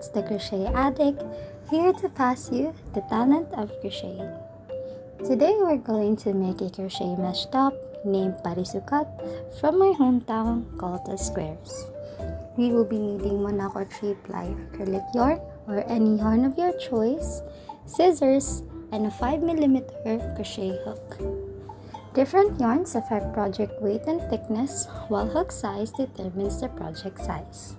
it's the Crochet Addict, here to pass you the talent of crocheting. Today we're going to make a crochet mesh top named PARISUKAT from my hometown called the Squares. We will be needing Monacco 3-ply acrylic yarn or any yarn of your choice, scissors, and a 5mm crochet hook. Different yarns affect project weight and thickness, while hook size determines the project size.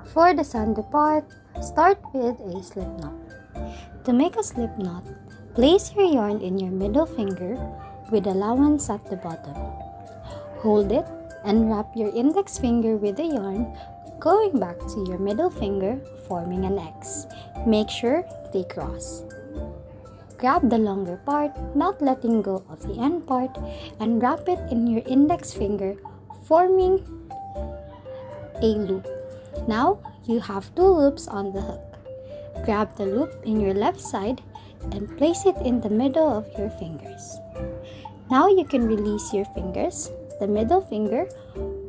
For the sandle part, start with a slip knot. To make a slip knot, place your yarn in your middle finger with allowance at the bottom. Hold it and wrap your index finger with the yarn going back to your middle finger, forming an X. Make sure they cross. Grab the longer part, not letting go of the end part, and wrap it in your index finger, forming a loop. Now, you have 2 loops on the hook. Grab the loop in your left side and place it in the middle of your fingers. Now you can release your fingers, the middle finger,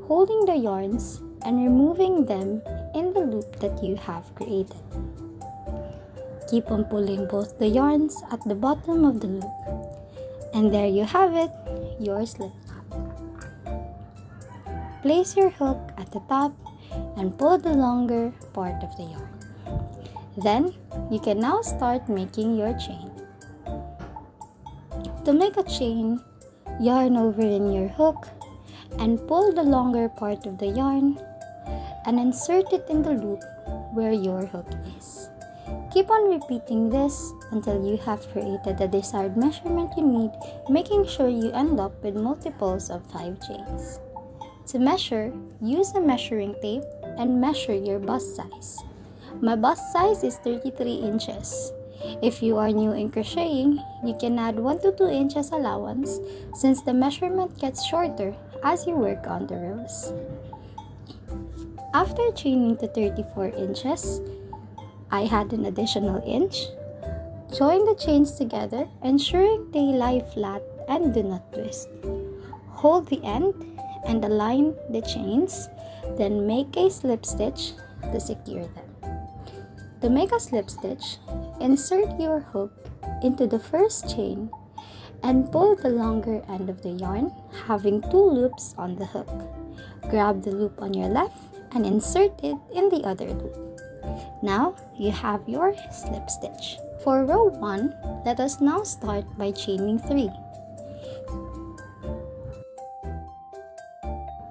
holding the yarns and removing them in the loop that you have created. Keep on pulling both the yarns at the bottom of the loop. And there you have it, your slip knot. Place your hook at the top and pull the longer part of the yarn. Then, you can now start making your chain. To make a chain, yarn over in your hook and pull the longer part of the yarn and insert it in the loop where your hook is. Keep on repeating this until you have created the desired measurement you need, making sure you end up with multiples of 5 chains. To measure, use a measuring tape and measure your bust size. My bust size is 33 inches. If you are new in crocheting, you can add 1 to 2 inches allowance since the measurement gets shorter as you work on the rows. After chaining to 34 inches, I add an additional inch. Join the chains together, ensuring they lie flat and do not twist. Hold the end and align the chains, then make a slip stitch to secure them. To make a slip stitch, insert your hook into the first chain and pull the longer end of the yarn, having 2 loops on the hook. Grab the loop on your left and insert it in the other loop. Now, you have your slip stitch. For row 1, let us now start by chaining 3.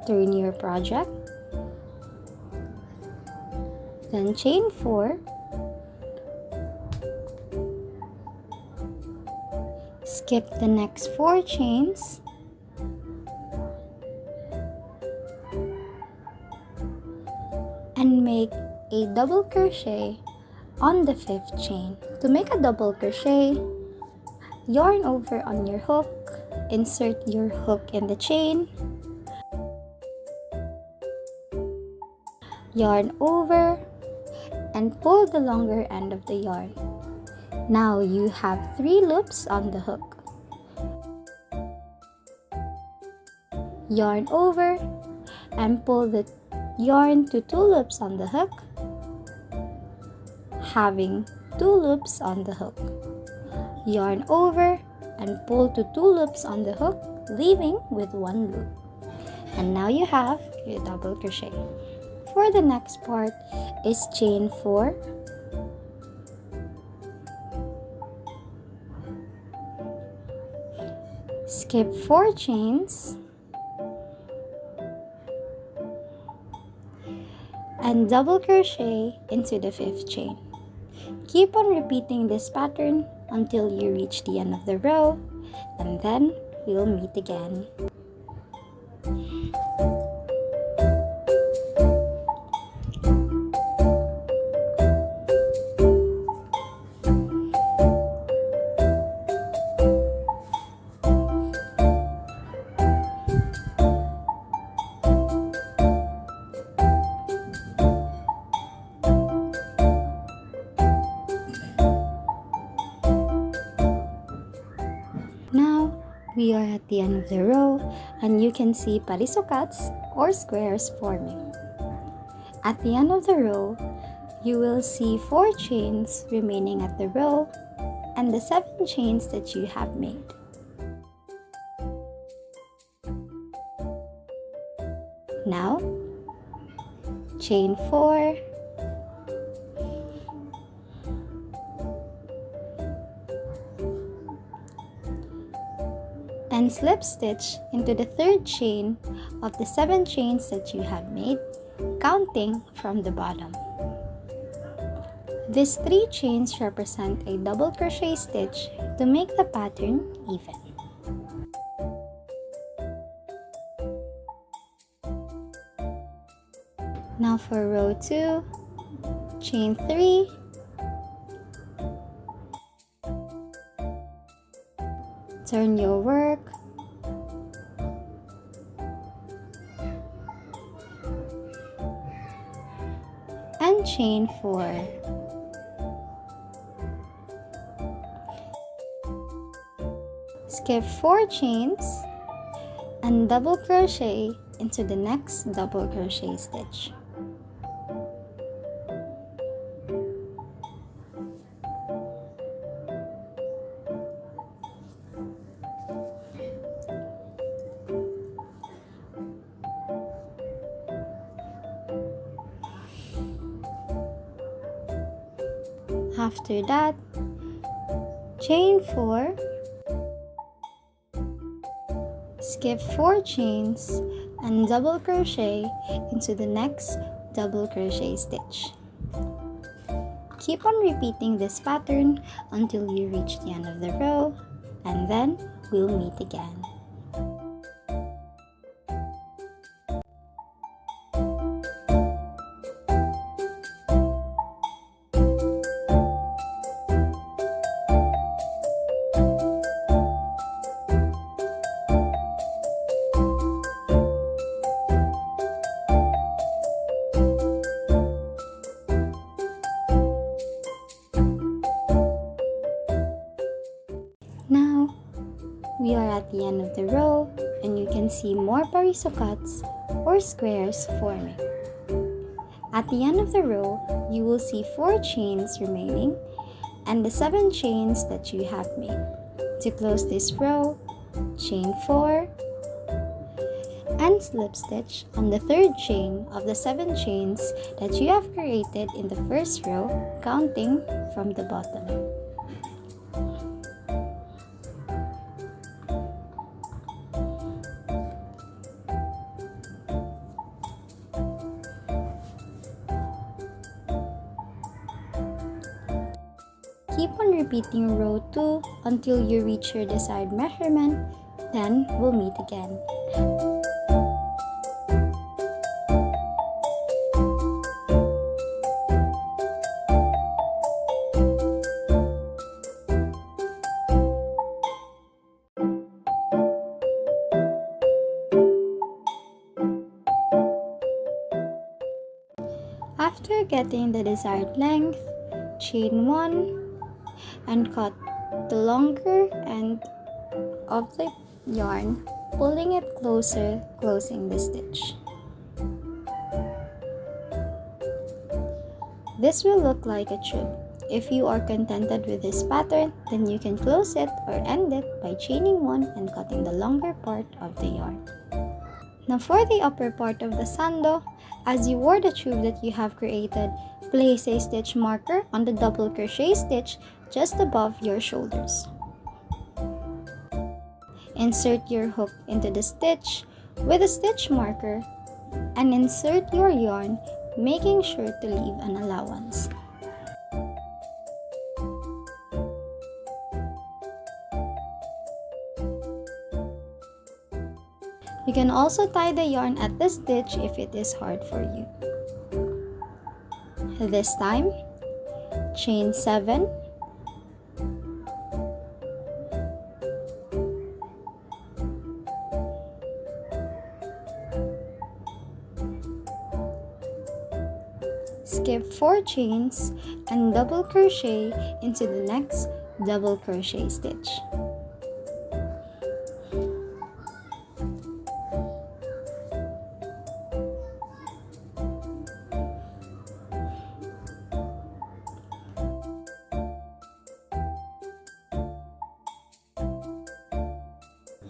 Turn your project, then chain 4, skip the next 4 chains, and make a double crochet on the 5th chain. To make a double crochet, yarn over on your hook, insert your hook in the chain, yarn over, and pull the longer end of the yarn. Now you have 3 loops on the hook. Yarn over and pull the yarn to 2 loops on the hook, having 2 loops on the hook. Yarn over and pull to 2 loops on the hook, leaving with 1 loop. And now you have your double crochet. For the next part is chain 4, skip 4 chains, and double crochet into the 5th chain. Keep on repeating this pattern until you reach the end of the row, and then we'll meet again. We are at the end of the row, and you can see parisukats or squares forming. At the end of the row, you will see 4 chains remaining at the row and the 7 chains that you have made. Now, chain 4, and slip stitch into the 3rd chain of the 7 chains that you have made, counting from the bottom. These 3 chains represent a double crochet stitch to make the pattern even. Now for row 2, chain 3, turn your work, and chain 4. Skip 4 chains and double crochet into the next double crochet stitch. After that, chain 4, skip 4 chains and double crochet into the next double crochet stitch. Keep on repeating this pattern until you reach the end of the row, and then we'll meet again. Now, we are at the end of the row, and you can see more parisukats or squares forming. At the end of the row, you will see 4 chains remaining and the 7 chains that you have made. To close this row, chain 4 and slip stitch on the 3rd chain of the 7 chains that you have created in the first row, counting from the bottom. Keep on repeating row 2 until you reach your desired measurement, then we'll meet again. After getting the desired length, chain 1 and cut the longer end of the yarn, pulling it closer, closing the stitch. This will look like a tube. If you are contented with this pattern, then you can close it or end it by chaining 1 and cutting the longer part of the yarn. Now for the upper part of the sandal, as you wear the tube that you have created, place a stitch marker on the double crochet stitch just above your shoulders. Insert your hook into the stitch with a stitch marker and insert your yarn, making sure to leave an allowance. You can also tie the yarn at the stitch if it is hard for you. This time, chain 7, skip 4 chains and double crochet into the next double crochet stitch.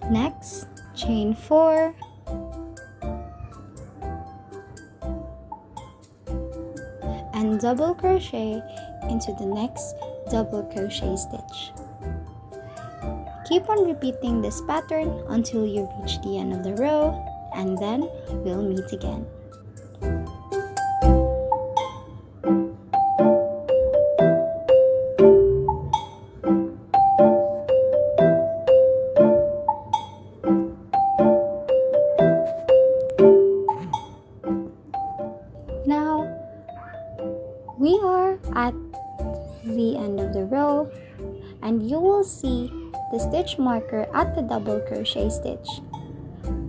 Next, chain 4, and double crochet into the next double crochet stitch. Keep on repeating this pattern until you reach the end of the row, and then we'll meet again. Now, we are at the end of the row, and you will see the stitch marker at the double crochet stitch.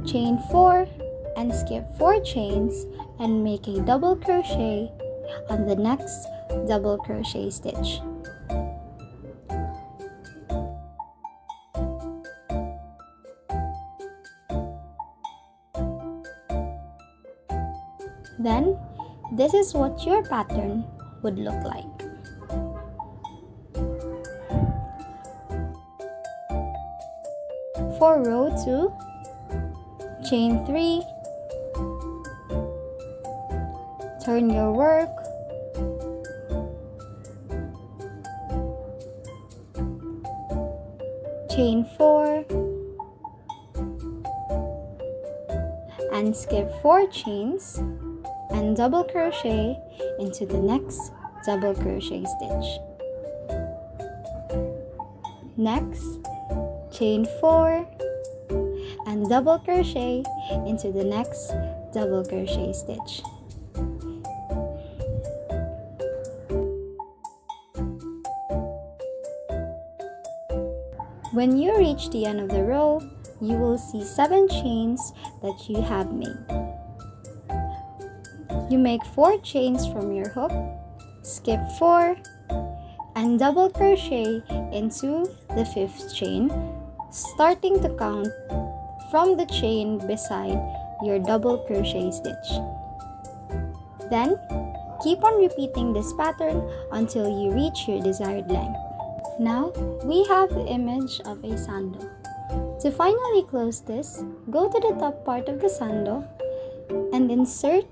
Chain 4 and skip 4 chains and make a double crochet on the next double crochet stitch. Then, this is what your pattern would look like. For row 2, chain 3, turn your work, chain 4, and skip 4 chains and double crochet into the next double crochet stitch. Next, chain 4 and double crochet into the next double crochet stitch. When you reach the end of the row, you will see 7 chains that you have made. You make 4 chains from your hook, skip 4, and double crochet into the 5th chain, starting to count from the chain beside your double crochet stitch. Then, keep on repeating this pattern until you reach your desired length. Now, we have the image of a sandal. To finally close this, go to the top part of the sandal and insert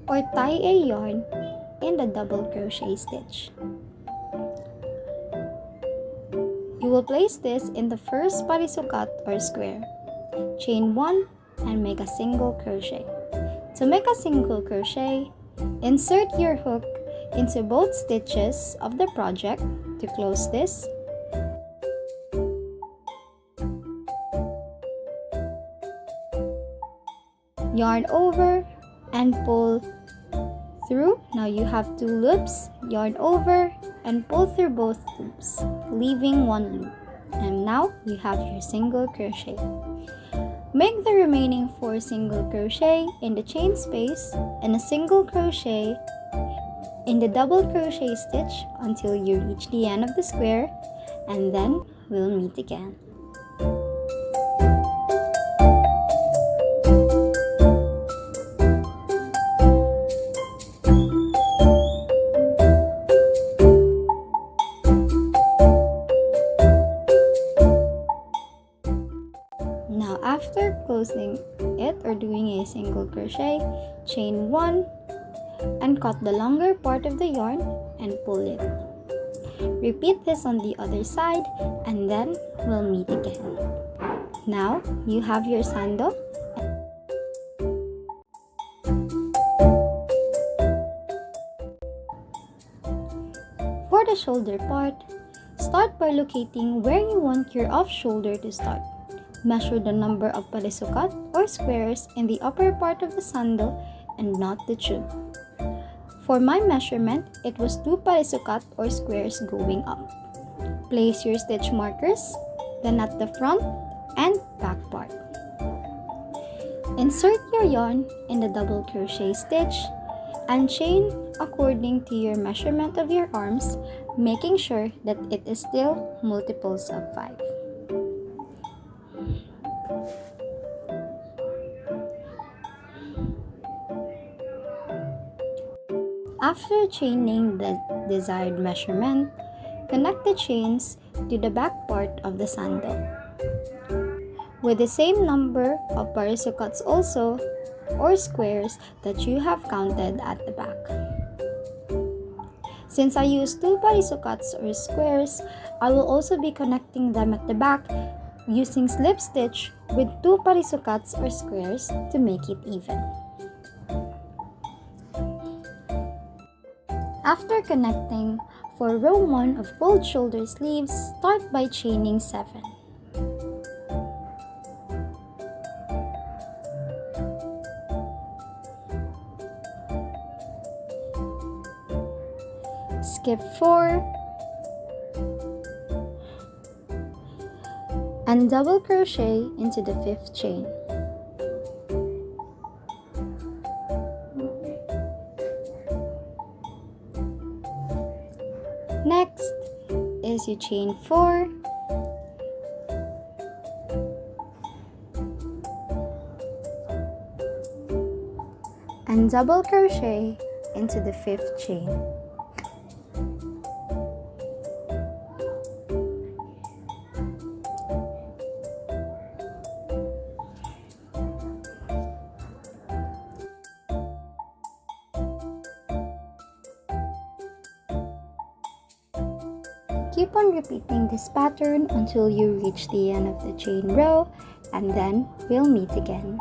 or tie a yarn in the double crochet stitch. You will place this in the first PARISUKAT or square. Chain 1 and make a single crochet. To make a single crochet, insert your hook into both stitches of the project to close this. Yarn over and pull through. Now you have 2 loops. Yarn over and pull through both loops, leaving 1 loop. And now you have your single crochet. Make the remaining 4 single crochet in the chain space and a single crochet in the double crochet stitch until you reach the end of the square, and then we'll meet again. Now after closing it or doing a single crochet, chain 1 and cut the longer part of the yarn and pull it. Repeat this on the other side and then we'll meet again. Now you have your sandal. For the shoulder part, start by locating where you want your off shoulder to start. Measure the number of PARISUKAT or squares in the upper part of the sandal and not the tube. For my measurement, it was 2 PARISUKAT or squares going up. Place your stitch markers, then at the front and back part. Insert your yarn in the double crochet stitch and chain according to your measurement of your arms, making sure that it is still multiples of 5. After chaining the desired measurement, connect the chains to the back part of the sandal. with the same number of parisukats also, or squares that you have counted at the back. Since I use 2 parisukats or squares, I will also be connecting them at the back using slip stitch with 2 parisukats or squares to make it even. After connecting, for row 1 of cold shoulder sleeves, start by chaining 7. Skip 4 and double crochet into the 5th chain. Next is you chain 4 and double crochet into the 5th chain. Keep on repeating this pattern until you reach the end of the chain row, and then we'll meet again.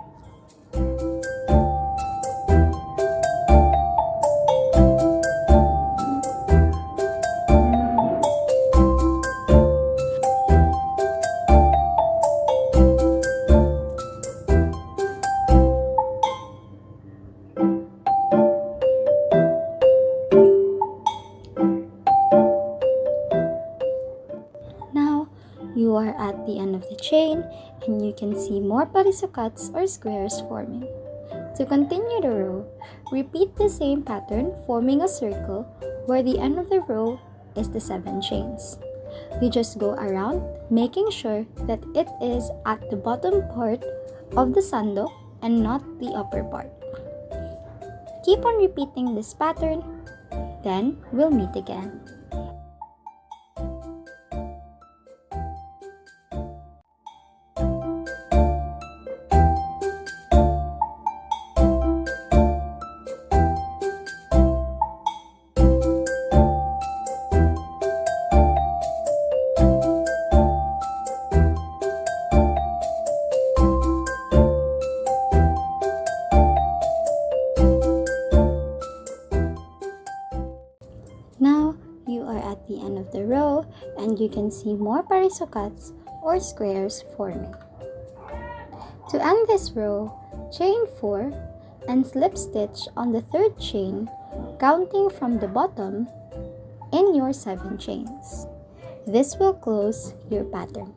You are at the end of the chain and you can see more parisukats or squares forming. To continue the row, repeat the same pattern forming a circle where the end of the row is the 7 chains. You just go around making sure that it is at the bottom part of the sandal and not the upper part. Keep on repeating this pattern, then we'll meet again. Now, you are at the end of the row and you can see more parisukats or squares forming. To end this row, chain 4 and slip stitch on the 3rd chain, counting from the bottom in your 7 chains. This will close your pattern.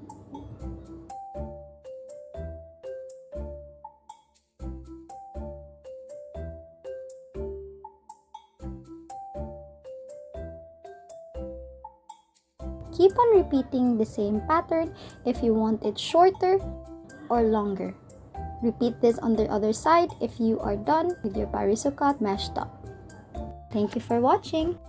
Keep on repeating the same pattern if you want it shorter or longer. Repeat this on the other side if you are done with your parisukat mesh top. Thank you for watching.